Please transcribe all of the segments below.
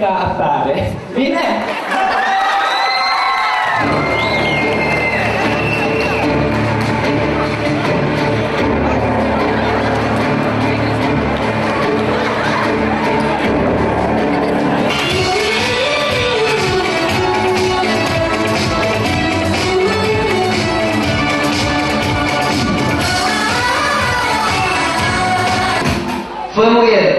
ca atare. Bine? Fă muiere!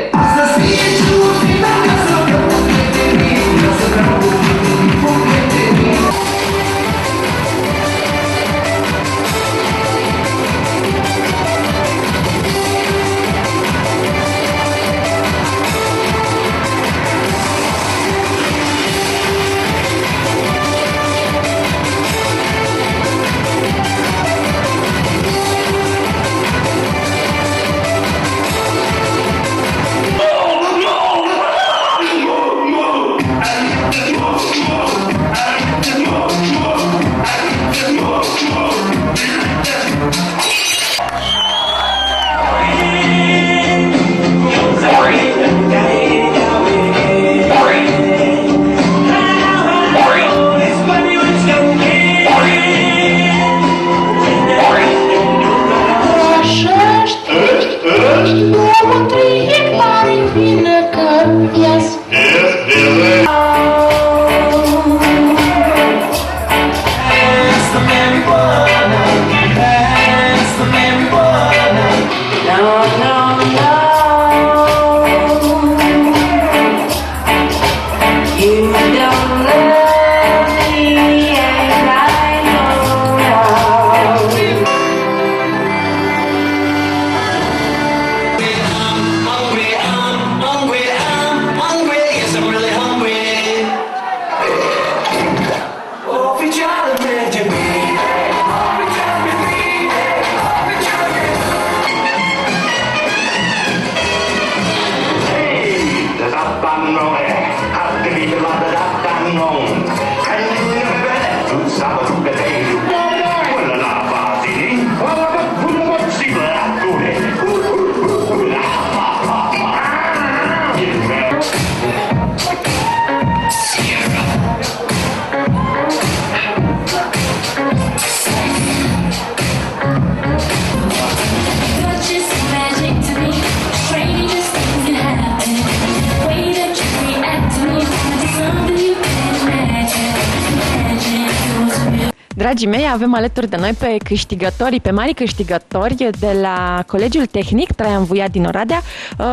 Dragii mei, avem alături de noi pe câștigătorii, pe mari câștigători de la Colegiul Tehnic Traian Vuia din Oradea.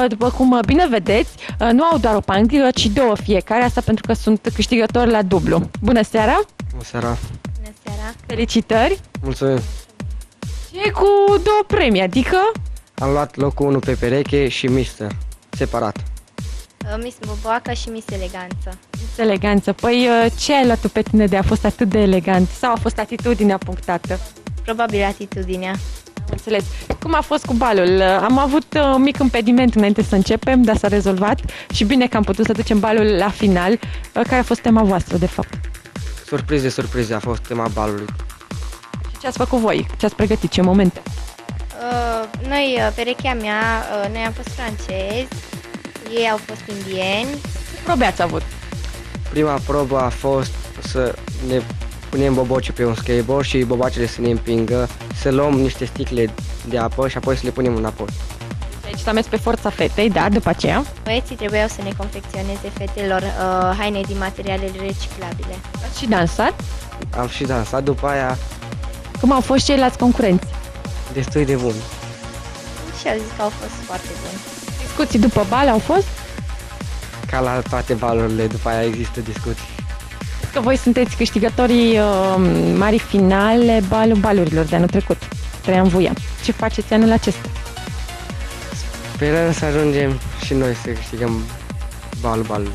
După cum bine vedeți, nu au doar o pangă, ci două fiecare, asta pentru că sunt câștigători la dublu. Bună seara! Bună seara! Bună seara! Felicitări! Mulțumim! Și cu două premii, adică? Am luat locul 1 pe pereche și Mister, separat. Miss Boboacă și Miss Eleganță. Miss Eleganță. Păi ce ai luat tu pe tine de a fost atât de elegant? Sau a fost atitudinea punctată? Probabil atitudinea. Am înțeles. Cum a fost cu balul? Am avut un mic impediment înainte să începem, dar s-a rezolvat și bine că am putut să ducem balul la final. Care a fost tema voastră, de fapt? Surprize a fost tema balului. Și ce ați făcut voi? Ce ați pregătit? Ce momente? Noi, perechea mea, noi am fost francezi, ei au fost indieni. Ce probe ați avut? Prima probă a fost să ne punem boboce pe un skateboard și bobacele să ne împingă, să luăm niște sticle de apă și apoi să le punem înapoi. Deci s-a mers pe forța fetei, da, după aceea? Băieții trebuiau să ne confecționeze fetelor haine din materiale reciclabile. Ați și dansat? Am și dansat, după aia Cum au fost ceilalți concurenți? destul de bun. Și au zis că au fost foarte buni. Discuții după bal au fost? Ca la toate balurile, după aia există discuții. Că voi sunteți câștigătorii mari finale balurilor de anul trecut. Traian Vuia. Ce faceți anul acesta? Sperăm să ajungem și noi să câștigăm balul balului.